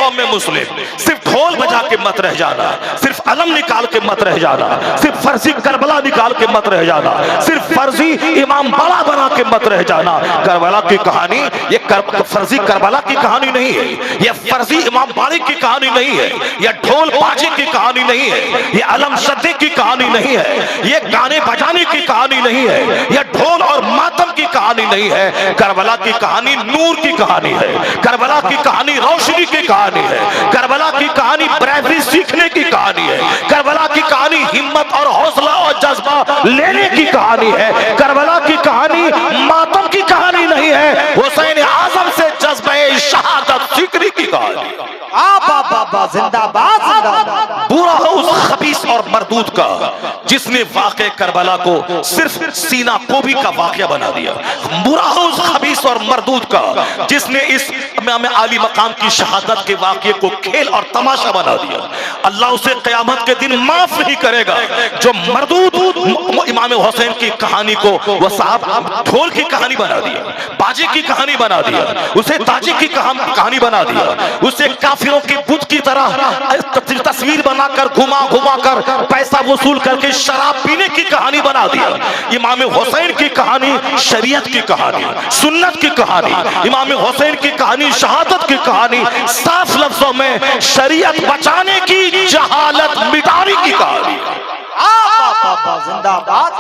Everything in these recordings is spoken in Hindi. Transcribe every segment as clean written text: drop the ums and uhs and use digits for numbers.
कौम मुस्लिम सिर्फ ढोल बजा के मत रह जाना, सिर्फ अलम निकाल के मत रह जाना, सिर्फ फर्जी करबला निकाल के मत रह जाना, सिर्फ फर्जी इमाम बाड़ा बना के मत रह जाना। करबला की कहानी ये फर्जी करबला की कहानी नहीं है, ये फर्जी इमाम बाड़े की कहानी नहीं है, ये ढोल बाजे की कहानी नहीं है, ये अलम सद्दे की कहानी नहीं है, ये गाने बजाने की कहानी नहीं है, ये ढोल और मातम की कहानी नहीं है। करबला की कहानी नूर की कहानी है, करबला की कहानी रोशनी की कहानी है, करबला की कहानी ब्रेवरी सीखने की कहानी है, करबला की कहानी हिम्मत और हौसला और जज्बा लेने की कहानी है। करबला की कहानी मातम की कहानी नहीं है, हुसैन आजम से जज्बे शहादत सीखने की कहानी। जिंदाबाद जिंदाबाद। बुरा हो उस खबीस और मरदूद का जिसने वाक़े करबला को सिर्फ सीना कोबी का वाक़या बना दिया। बुरा हो उस खबीस और मरदूद का जिसने इस इमाम आली मकाम की शहादत के वाक़े को खेल और तमाशा बना दिया। अल्लाह उसे क़यामत के दिन माफ नहीं करेगा जो मरदूद इमाम हुसैन की कहानी को वह साहब ढोल की कहानी बना दिया, बाजे की कहानी बना दिया, उसे ताजे की कहानी बना दिया, उसे काफिरों के बुत की तरह तस्वीर बनाकर घुमा घुमा कर पैसा वसूल करके शराब पीने की कहानी बना दिया। इमाम हुसैन की कहानी शरीयत की कहानी, सुन्नत की कहानी, इमाम हुसैन की कहानी शहादत की कहानी, साफ लफ्जों में शरीयत बचाने की जहालत मिटाने की कहानी, जिंदाबाद।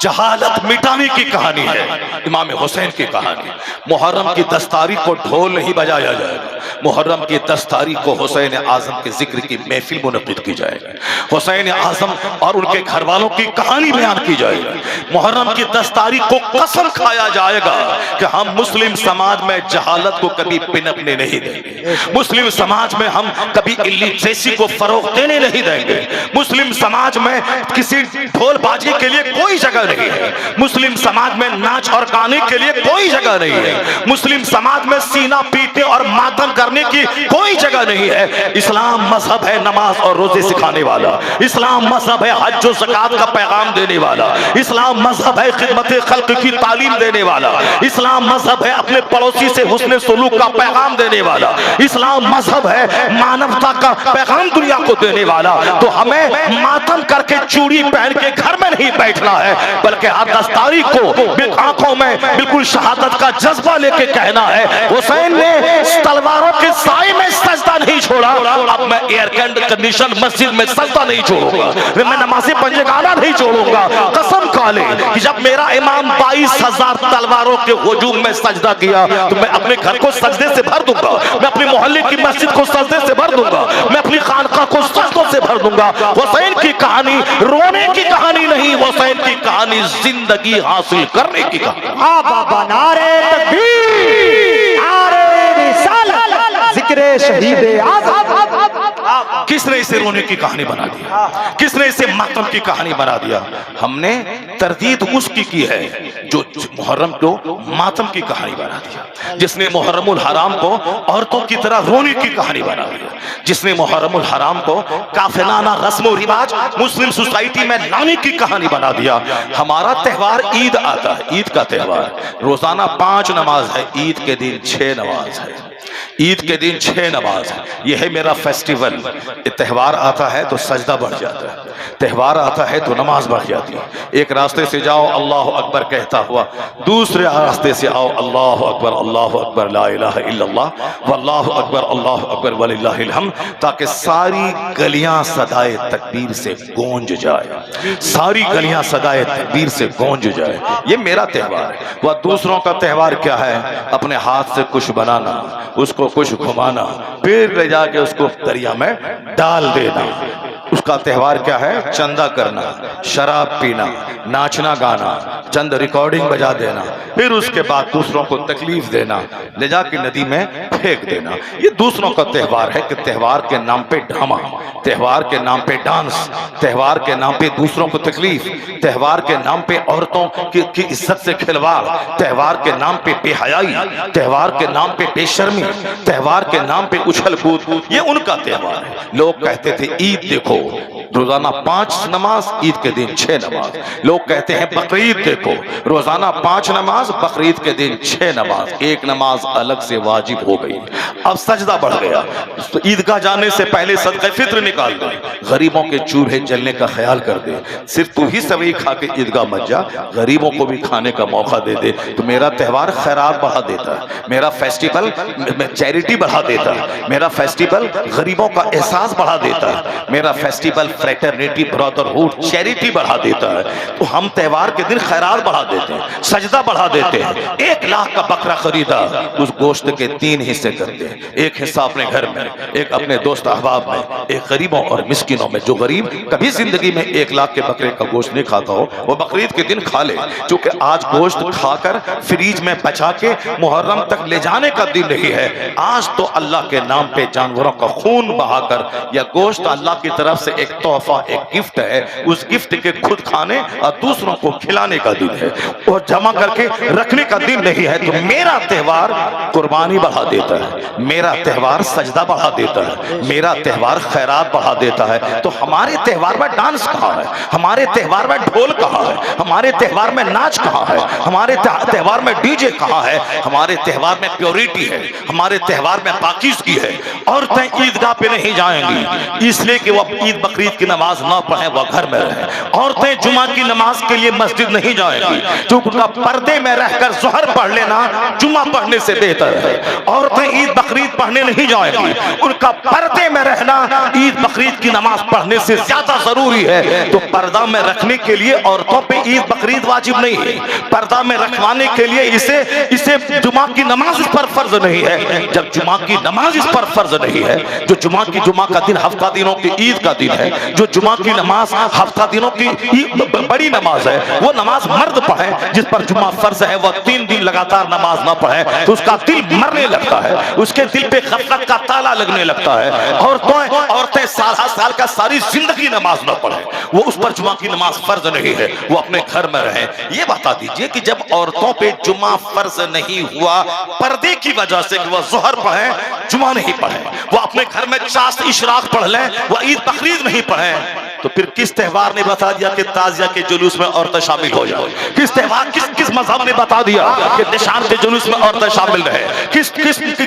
जहालत मिटाने की कहानी है इमाम हुसैन की कहानी। मुहर्रम की 10 तारीख को ढोल नहीं बजाया जाएगा, मुहर्रम की 10 तारीख को हुसैन आजम के जिक्र की महफिल मुनक़िद की जाएगी, हुसैन आजम और उनके घर वालों की कहानी बयान की जाएगी। मुहर्रम की 10 तारीख को कसम खाया जाएगा कि हम मुस्लिम समाज में जहालत को कभी पिनपने नहीं देंगे, मुस्लिम समाज में हम कभी इलिटरेसी को फरोग देने नहीं देंगे, मुस्लिम समाज में किसी ढोल बाजी के लिए कोई जगह नहीं है, मुस्लिम समाज में नाच और गाने के लिए कोई जगह नहीं है, मुस्लिम समाज में सीना पीटने और मातम करने की कोई जगह नहीं है। इस्लाम मजहब है नमाज और रोजे सिखाने वाला, इस्लाम मजहब है हज और ज़कात का पैगाम देने वाला, इस्लाम मजहब है खिदमत खल्क की तालीम देने वाला, इस्लाम मजहब है अपने पड़ोसी से हुस्न सुलूक का पैगाम देने वाला, इस्लाम मजहब है मानवता का पैगाम दुनिया को देने वाला। तो हमें मातम करके चूड़ी पहन के घर में नहीं बैठना है, बल्कि 10 तारीख को आंखों में बिल्कुल शहादत का जज्बा लेके कहना है हुसैन ने तलवारों के साए में सजदा नहीं छोड़ा, अब मैं एयर कंडीशन मस्जिद में सजदा नहीं छोड़ूंगा, मैं नमाज़े पंजगाना नहीं छोड़ूंगा। कसम खा ले कि जब मेरा इमाम 22,000 तलवारों के हुजूम में सजदा किया तो मैं अपने घर को सजदे से भर दूंगा, मैं अपने मोहल्ले की मस्जिद को सजदे से भर दूंगा, मैं अपनी खानका को सजदों से भर दूंगा। हुसैन की कहानी रोने की कहानी नहीं, हुसैन की कहानी जिंदगी हासिल करने की कहानी। बाबा नारे तकबीर, नारे रिसालत, जिक्रे शहीद आज़म। किसने इसे रोने की कहानी बना दिया, किसने इसे मातम की कहानी बना दिया? हमने तरदीद उसकी की है जो मुहर्रम को मातम की कहानी बना दिया, जिसने मुहर्रमुल हराम को औरतों की तरह रोने की कहानी बना दिया, जिसने मुहर्रमुल हराम को काफिलाना रस्म रिवाज मुस्लिम सोसाइटी में लाने की कहानी बना दिया। हमारा त्योहार ईद आता है, ईद का त्योहार रोजाना 5 नमाज है, ईद के दिन 6 नमाज है, ईद के दिन 6 नमाज है। यह है मेरा फेस्टिवल। त्यौहार आता है तो सजदा बढ़ जाता है, त्यौहार आता है तो नमाज बढ़ जाती है। एक रास्ते से जाओ अल्लाह अकबर कहता हुआ, दूसरे रास्ते से आओ अल्लाह अकबर ला इलाहा इल्लल्लाह वल्लाहु अकबर वलिल्लाहिल हम्द, ताकि सारी गलियां सदाए तकबीर से गूंज जाए, सारी गलियां सदाए तकबीर से गूंज जाए। ये मेरा त्यौहार है। वह दूसरों का त्यौहार क्या है? अपने हाथ से कुछ बनाना, उसको कुछ घुमाना, फिर ले जाके उसको दरिया में डाल देना। उसका त्यौहार क्या है? चंदा करना, शराब पीना, नाचना गाना, चंद रिकॉर्डिंग बजा देना, फिर उसके बाद दूसरों को तकलीफ देना, ले जाके नदी में फेंक देना। ये दूसरों का त्यौहार है कि त्यौहार के नाम पे ड्रामा, त्यौहार के नाम पे डांस, त्यौहार के नाम पे दूसरों को तकलीफ, त्यौहार के नाम पे औरतों की इज्जत से खिलवाड़, त्यौहार के नाम पे बेहयाई, त्यौहार के नाम पे बेशर्मी, त्यौहार के नाम पे उछल कूद, ये उनका त्यौहार है। लोग कहते थे ईद देखो, रोजाना 5 नमाज, ईद के दिन 6 नमाज। लोग कहते हैं बकरीद देखो, रोजाना 5 नमाज, बकरीद के दिन 6 नमाज, 1 नमाज अलग से वाजिब हो गई। अब सजदा बढ़ गया तो ईदगाह जाने से पहले सदका फित्र निकाल दे, गरीबों के चूल्हे जलने का ख्याल कर दे। सिर्फ तू ही सवई खा के ईदगाह मत जा, गरीबों को भी खाने का मौका दे दे। तो मेरा त्यौहार खैरात बढ़ा देता है, मेरा फेस्टिवल चैरिटी बढ़ा देता है, मेरा फेस्टिवल गरीबों का एहसास बढ़ा देता है, मेरा फेस्टिवल फ्रेटर्निटी ब्रदरहुड चैरिटी बढ़ा देता है। तो हम त्यौहार के दिन खैरात बढ़ा देते हैं, सजदा बढ़ा देते हैं। 1 लाख का बकरा खरीदा, उस गोश्त के 3 हिस्से करते हैं, एक हिस्सा अपने घर में, एक अपने दोस्त अहबाब में, एक गरीबों और मिस्किनों में। जो गरीब कभी जिंदगी में 1 लाख के बकरे का गोश्त नहीं खाता हो, वो बकरीद के दिन खा ले। क्योंकि आज गोश्त खाकर फ्रीज में बचा के मुहर्रम तक ले जाने का दिन नहीं है। आज तो अल्लाह के नाम पे जानवरों का खून बहाकर या गोश्त अल्लाह की तरफ से एक तोहफा, एक गिफ्ट है, उस गिफ्ट के खुद खाने और दूसरों को खिलाने का दिन है, और जमा करके रखने का दिन नहीं है। तो मेरा त्यौहार कुर्बानी बढ़ा देता है, मेरा त्यौहार सजदा बढ़ा देता है, मेरा त्यौहार खैरात बढ़ा देता है। तो हमारे त्यौहार में डांस कहाँ है, हमारे त्यौहार में ढोल कहाँ है, हमारे त्यौहार में नाच कहाँ है, हमारे त्यौहार में डीजे कहाँ है, हमारे त्यौहार में प्योरिटी है, हमारे त्यौहार में पाकीज़गी है। औरतें ईदगाह पे नहीं जाएंगी इसलिए कि वह ईद बकरीद की नमाज ना पढ़े, वह घर में रहे। औरतें जुमा की नमाज के लिए मस्जिद नहीं जाएंगी, क्योंकि उनका पर्दे में रहकर ज़ोहर पढ़ लेना जुमा पढ़ने से बेहतर है। औरतें ईद बकरीद पढ़ने नहीं जाएंगी, उनका पर्दे में रहना ईद बकरीद की नमाज पढ़ने से ज्यादा जरूरी है। तो पर्दा में रखने के लिए औरतों पे ईद बकरीद वाजिब नहीं है, पर्दा में रखवाने के लिए इसे जुमा की नमाज इस पर फर्ज नहीं है। जब जुमा की नमाज इस पर फर्ज नहीं है, जो जुमा का दिन हफ्ता दिनों की ईद का दिन है, जो जुमा की नमाज हफ्ता दिनों की बड़ी नमाज है, वो नमाज मर्द पढ़े जिस पर जुमा फर्ज है, वह 3 दिन लगातार नमाज ना पढ़े तो उसका दिल मरने लगता है, उसके दिल पे गफलत का ताला लगने लगता है। औरतें साल का सारी जिंदगी नमाज ना पढ़े, वो उस पर जुमा की नमाज फर्ज नहीं है, वो अपने घर में रहे। ये बता दीजिए कि जब औरतों पे जुमा फर्ज नहीं हुआ पर्दे की वजह से कि वह ज़ोहर पढ़े, जुमा नहीं पढ़े, वो अपने घर में चास्त इशराक पढ़ लें, वह ईद बकरीद नहीं पढ़े, तो फिर किस त्योहार ने बता दिया कि ताजिया के जुलूस में औरतें शामिल हो जाए? किस त्योहार, किस मजहब ने बता दिया कि निशान के जुलूस में औरतें शामिल रहे?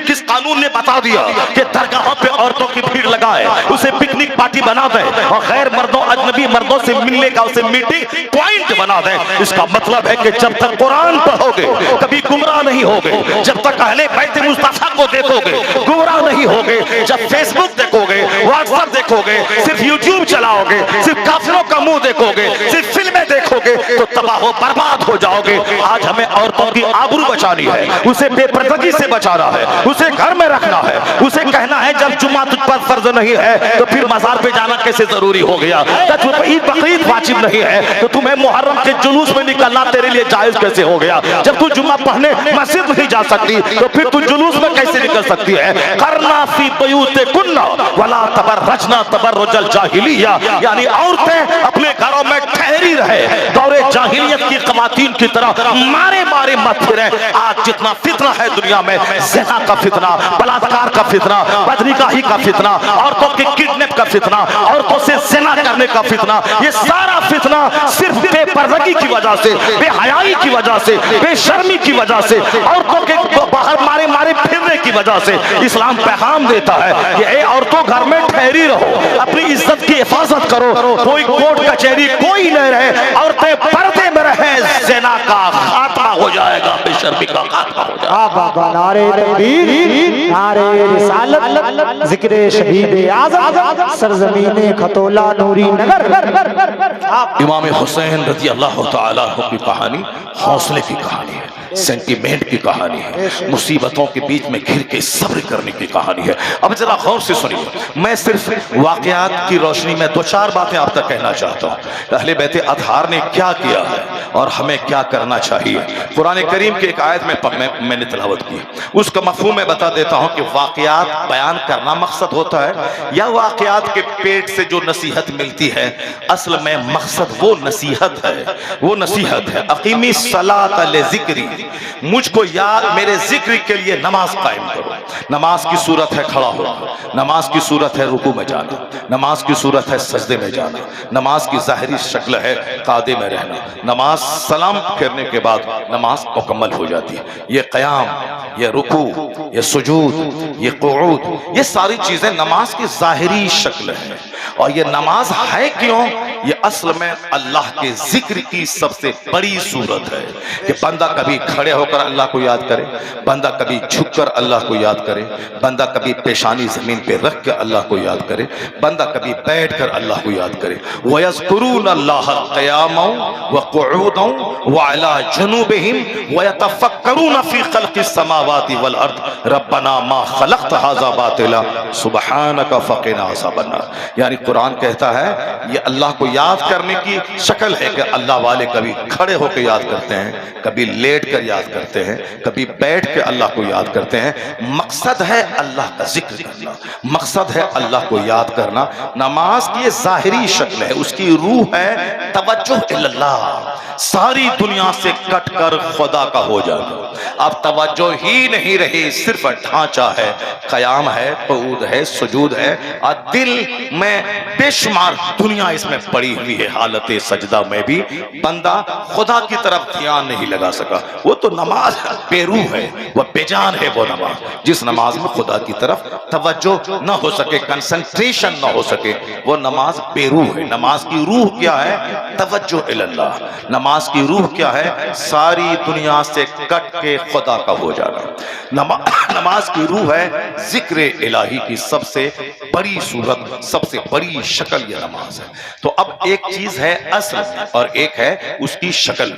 किस कानून ने बता दिया कि दरगाहों पे औरतों की भीड़ लगाए, उसे पिकनिक पार्टी बना दे और गैर मर्दों अजनबी मर्दों से मिलने का उसे मीटिंग पॉइंट बना दे? इसका मतलब है कि जब तक कुरान पढ़ोगे कभी गुमराह नहीं होगे, जब तक अहले बैत मुस्तफा को देखोगे गुमराह नहीं होगे, जब फेसबुक देखोगे, व्हाट्सएप देखोगे, सिर्फ यूट्यूब चलाओगे, सिर्फ काफिरों का मुंह देखोगे, सिर्फ फिल्में देखोगे, तो तबाह बर्बाद हो जाओगे। आज हमें औरतों की आबरू बचानी है, उसे बेपर्दगी से बचाना है, उसे घर में रखना है, उसे कहना है जब जुमा तुझ पर फर्ज नहीं है तो फिर मजार पे जाना कैसे जरूरी हो गया? जब ईद बकरीद वाजिब नहीं है तो तुम्हें मुहर्रम के जुलूस में निकलना तेरे लिए जायज कैसे हो गया? जब तू जुमा पढ़ने मस्जिद नहीं जा सकती तो फिर तू जुलूस में कैसे निकल सकती है? करना फी बुयूतिकुन्ना वला तबर्रजना तबर्रुजल जाहिलिया, यानी औरतें अपने घरों में ठहरी रहे, दौरे जाहिलियत की ख़वातीन की तरह मारे मारे मत फिरे। आज जितना फितना है दुनिया में, ज़िना का फितना, बलात्कार का फितना, बदनिकाही का फितना, औरतों के किडनैप का फितना, औरतों से ज़िना करने का फितना, ये सारा फितना सिर्फ बेपर्दगी की वजह से, बेहयाई की वजह से, बेशर्मी की वजह से, औरतों के बाहर मारे मारे फिरने की वजह से इस्लाम पैगाम देता है कि ए औरतों घर में ठहरी रहो, अपनी इज्जत की हिफाजत करो, कोई कोर्ट कचहरी कोई नहीं रहे, औरतें पर्दे में रहे, ज़िना का खात्मा हो जाएगा, बेशर्मी का खात्मा हो जाएगा। नारे तकबीर, नारे रिसालत, जिक्र शहीद आज़म, सरज़मीने खतोला नूरी नगर। इमाम हुसैन रज़ी अल्लाह तआला अन्हु की कहानी हौसले की कहानी है, सेंटीमेंट की कहानी है, मुसीबतों के बीच में घिर के सब्र करने की कहानी है। अब जरा गौर से सुनिए, मैं सिर्फ वाकयात की रोशनी में 2-4 बातें आप तक कहना चाहता हूँ। अहले बैत अतहार ने क्या किया है और हमें क्या करना चाहिए। कुरान करीम की एक आयत में मैंने तिलावत की, उसका मफ़हूम मैं बता देता हूँ कि वाकयात बयान करना मकसद होता है या वाकयात के पेट से जो नसीहत मिलती है, असल में मकसद वो नसीहत है, वो नसीहत है। अकीमी सलात ले ज़िक्री, मुझको याद, मेरे जिक्र के लिए नमाज कायम करो। नमाज की सूरत है खड़ा होना, नमाज की सूरत है रुकू में जाना, नमाज की सूरत है सजदे में जाना, नमाज की ज़ाहिरी शक्ल है कादे में रहना। नमाज सलाम करने के बाद नमाज मुकम्मल हो जाती है। ये क़याम, ये रुकू, ये सुजूद, ये क़ुऊद, ये सारी चीज़ें नमाज की ज़ाहिरी शक्ल है। और ये नमाज है क्यों? ये असल में अल्लाह के जिक्र की सबसे बड़ी सूरत है कि बंदा कभी खड़े होकर अल्लाह को याद करे, बंदा कभी झुककर अल्लाह को याद करे, बंदा कभी पेशानी जमीन पे रख कर अल्लाह को याद करे, बंदा कभी बैठकर अल्लाह को याद करे। वयज़कुरूनल्लाह क़ियामन व क़ुऊदन व अला जुनूबिहिम व यतफ़क्करून फ़ी ख़ल्क़िस समावाति वल अर्द रब्बना मा ख़लक़्त हाज़ा बातिला सुब्हानका फ़क़िना अज़ाबन्नार। यानी कुरान कहता है ये अल्लाह को याद करने की शक्ल है कि अल्लाह वाले कभी खड़े होकर याद करते हैं, कभी लेट कर याद करते हैं, कभी बैठ के अल्लाह को याद करते हैं। मकसद है अल्लाह का जिक्र करना, मकसद है अल्लाह को याद करना। नमाज की ये ज़ाहिरी शक्ल है, उसकी रूह है तवज्जुह इल्लल्लाह, सारी दुनिया से कट कर खुदा का हो जाना। अब तवज्जो ही नहीं रही, सिर्फ ढांचा है, क़याम है, क़ुऊद है, सुजूद है, और दिल में बेशुमार दुनिया इसमें पड़ी हुई है। हालत सजदा में भी बंदा खुदा की तरफ ध्यान नहीं लगा सका। वो तो नमाज बेरूह है, वह बेजान है। वो नमाज, जिस नमाज में खुदा की तरफ तवज्जो न हो सके, कंसंट्रेशन न हो सके, वो नमाज बेरूह है। नमाज की रूह क्या है? तवज्जो इल्लल्लाह। नमाज की रूह क्या है? सारी दुनिया से कट के खुदा का हो जाना। नमाज की रूह है जिक्र इलाही की सबसे बड़ी सूरत, सबसे बड़ी शक्ल ये नमाज है। तो अब एक चीज है असल और एक है उसकी शक्ल।